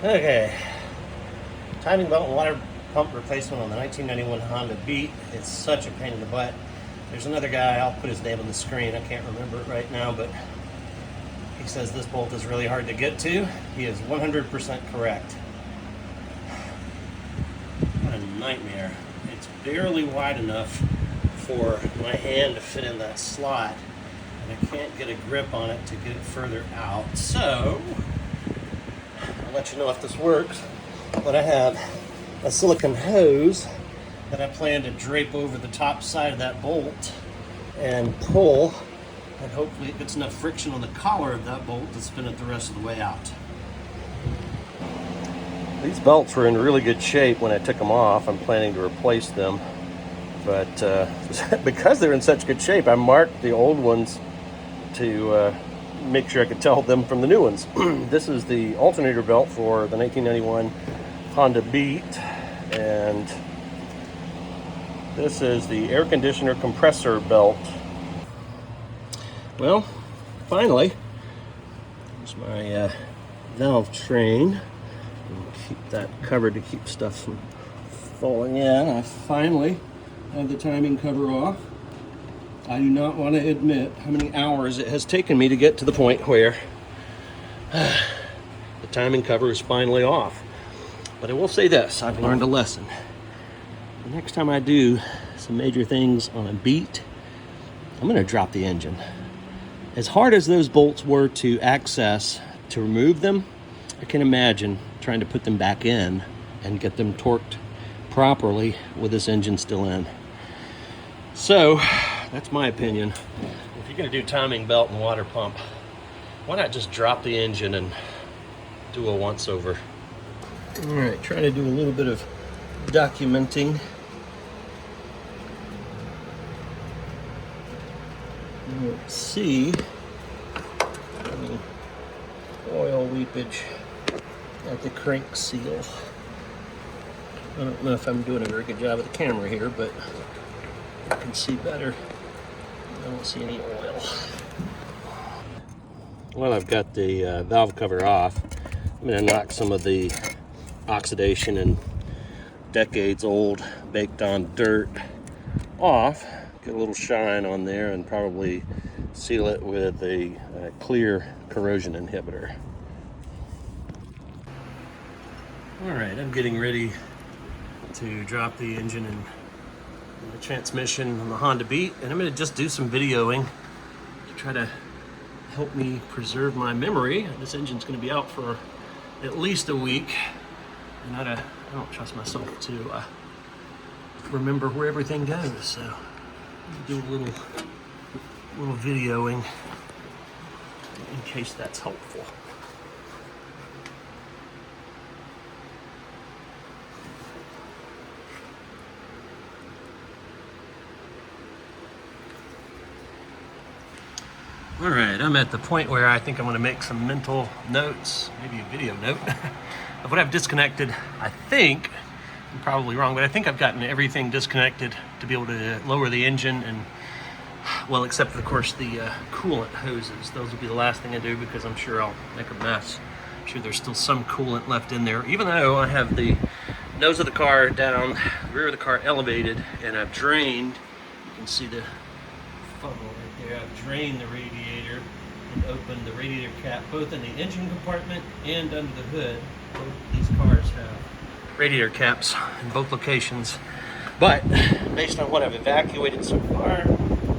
Okay, timing belt and water pump replacement on the 1991 Honda Beat. It's such a pain in the butt. There's another guy, I'll put his name on the screen, I can't remember it right now, but he says this bolt is really hard to get to. He is 100% correct. What a nightmare. It's barely wide enough for my hand to fit in that slot, and I can't get a grip on it to get it further out. So I'll let you know if this works. But I have a silicone hose that I plan to drape over the top side of that bolt and pull, and hopefully it gets enough friction on the collar of that bolt to spin it the rest of the way out. These belts were in really good shape when I took them off. I'm planning to replace them, but because they're in such good shape, I marked the old ones to make sure I could tell them from the new ones. This is the alternator belt for the 1991 Honda Beat, and this is the air conditioner compressor belt. Well, finally, here's my valve train. I'll keep that covered to keep stuff from falling in. I finally have the timing cover off. I do not want to admit how many hours it has taken me to get to the point where the timing cover is finally off. But I will say this, I've learned a lesson. The next time I do some major things on a Beat, I'm going to drop the engine. As hard as those bolts were to access, to remove them, I can imagine trying to put them back in and get them torqued properly with this engine still in. So, that's my opinion. If you're going to do timing belt and water pump, why not just drop the engine and do a once over? All right, trying to do a little bit of documenting. Let's see any oil leakage at the crank seal. I don't know if I'm doing a very good job of the camera here, but I can see better. I don't see any oil. Well, I've got the valve cover off. I'm going to knock some of the oxidation and decades old baked on dirt off, get a little shine on there, and probably seal it with a clear corrosion inhibitor. All right, I'm getting ready to drop the engine and the transmission on the Honda Beat, and I'm going to just do some videoing to try to help me preserve my memory. This engine's going to be out for at least a week, and I don't trust myself to remember where everything goes, so I'll do a little videoing in case that's helpful. All right, I'm at the point where I think I'm going to make some mental notes, maybe a video note, of what I've disconnected. I think, I'm probably wrong, but I think I've gotten everything disconnected to be able to lower the engine, and, well, except, of course, the coolant hoses. Those will be the last thing I do because I'm sure I'll make a mess. I'm sure there's still some coolant left in there, even though I have the nose of the car down, the rear of the car elevated, and I've drained. You can see the funnel right there. I've drained the radiator and opened the radiator cap both in the engine compartment and under the hood. Both these cars have radiator caps in both locations, but based on what I've evacuated so far,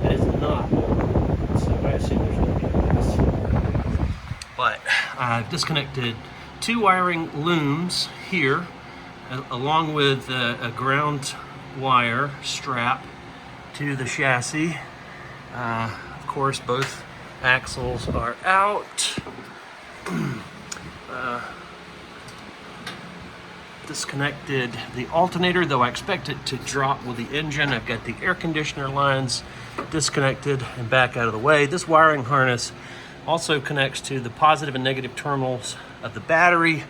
that is not open. So I assume there's going to be a mess. But I've disconnected two wiring looms here, along with a ground wire strap to the chassis. Of course, both axles are out. Disconnected the alternator, though I expect it to drop with the engine. I've got the air conditioner lines disconnected and back out of the way. This wiring harness also connects to the positive and negative terminals of the battery,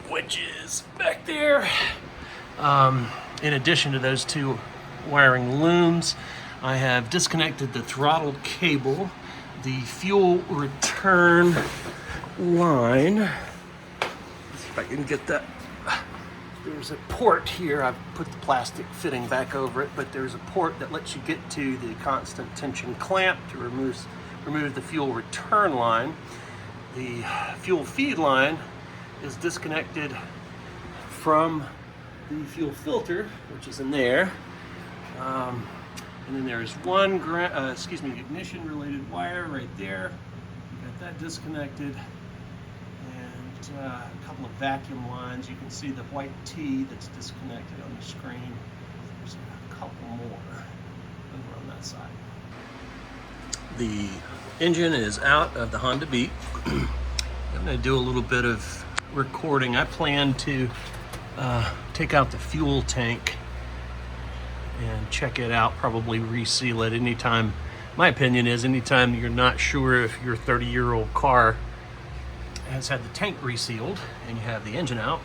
which is back there. In addition to those two wiring looms, I have disconnected the throttle cable, the fuel return line if I can get that. There's a port here. I've put the plastic fitting back over it, but there's a port that lets you get to the constant tension clamp to remove the fuel return line. The fuel feed line is disconnected from the fuel filter, which is in there. And then there's one ignition related wire right there. Got that disconnected. And a couple of vacuum lines. You can see the white T that's disconnected on the screen. There's a couple more over on that side. The engine is out of the Honda Beat. I'm going to do a little bit of recording. I plan to take out the fuel tank and check it out, probably reseal it anytime. My opinion is anytime you're not sure if your 30-year-old car has had the tank resealed and you have the engine out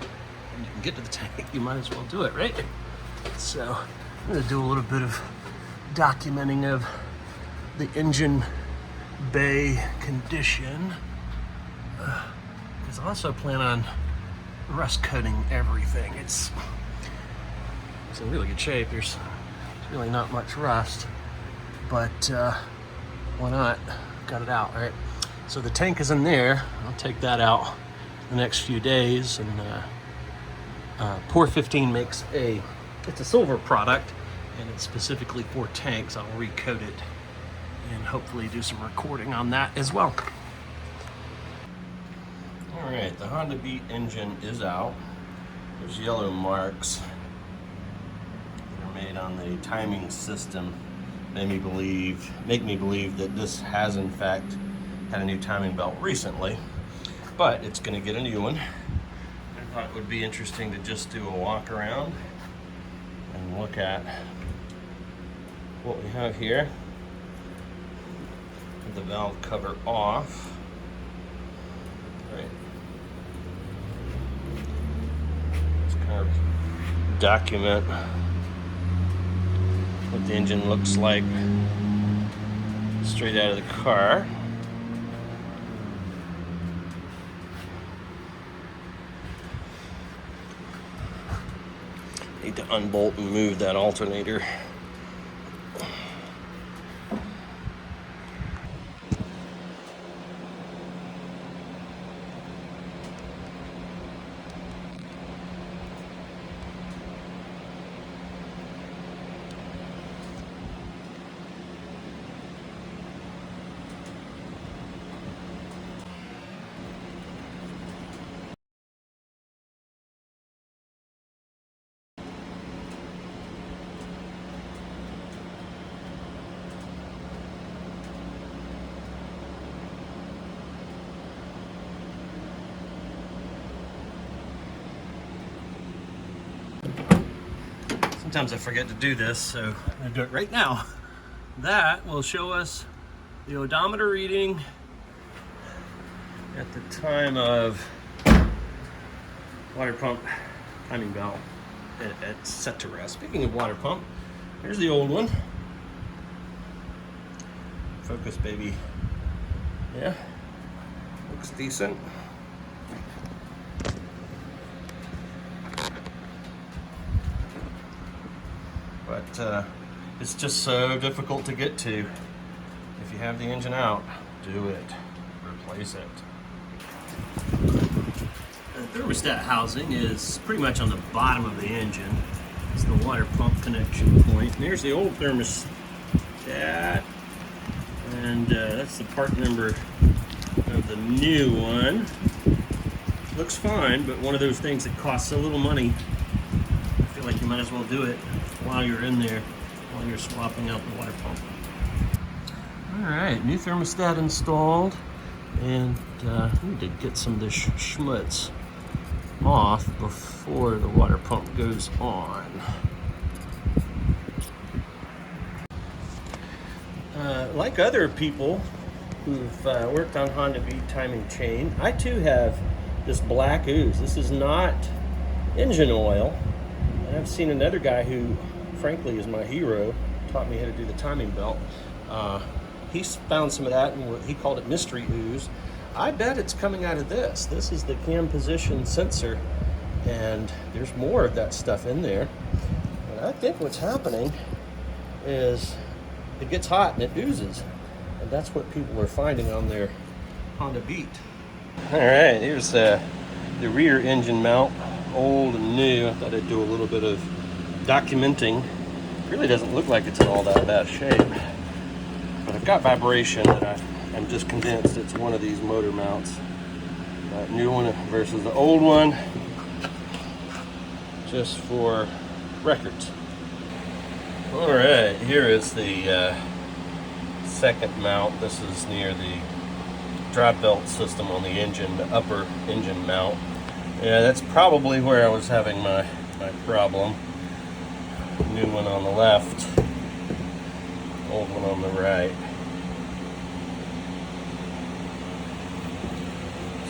and you can get to the tank, you might as well do it, right? So I'm going to do a little bit of documenting of the engine bay condition, because I also plan on rust coating everything. It's in really good shape. There's really not much rust, but why not? Got it out, right? So the tank is in there. I'll take that out the next few days. And Pour 15 makes it's a silver product, and it's specifically for tanks. I'll recoat it and hopefully do some recording on that as well. All right, the Honda Beat engine is out. There's yellow marks that are made on the timing system. Make me believe that this has in fact had a new timing belt recently, but it's going to get a new one. I thought it would be interesting to just do a walk around and look at what we have here. With the valve cover off. Right. Let's kind of document what the engine looks like straight out of the car. Need to unbolt and move that alternator. Sometimes I forget to do this, so I'm going to do it right now. That will show us the odometer reading at the time of water pump timing belt at set to rest. Speaking of water pump, here's the old one. Focus, baby. Yeah, looks decent. But it's just so difficult to get to. If you have the engine out, do it. Replace it. The thermostat housing is pretty much on the bottom of the engine. It's the water pump connection point. And there's the old thermostat. And that's the part number of the new one. Looks fine, but one of those things that costs a little money. I feel like you might as well do it while you're in there, while you're swapping out the water pump. All right, new thermostat installed, and I need to get some of this schmutz off before the water pump goes on. Like other people who've worked on Honda Beat timing chain, I too have this black ooze. This is not engine oil. I've seen another guy who, frankly, is my hero, taught me how to do the timing belt. He found some of that, and he called it mystery ooze. I bet it's coming out of this. This is the cam position sensor, and there's more of that stuff in there. And I think what's happening is it gets hot and it oozes. And that's what people are finding on their Honda Beat. All right, here's the rear engine mount, old and new. I thought I'd do a little bit of documenting. It really doesn't look like it's in all that bad shape. But I've got vibration that I'm just convinced it's one of these motor mounts. That new one versus the old one, just for records. All right, here is the second mount. This is near the drive belt system on the engine, the upper engine mount. Yeah, that's probably where I was having my problem. New one on the left, old one on the right.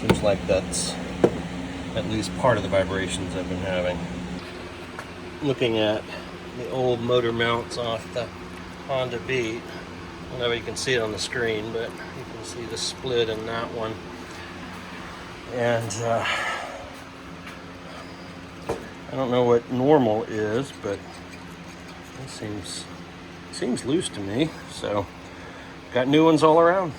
Seems like that's at least part of the vibrations I've been having. Looking at the old motor mounts off the Honda Beat. I don't know if you can see it on the screen, but you can see the split in that one. And I don't know what normal is, but it seems loose to me. So got new ones all around.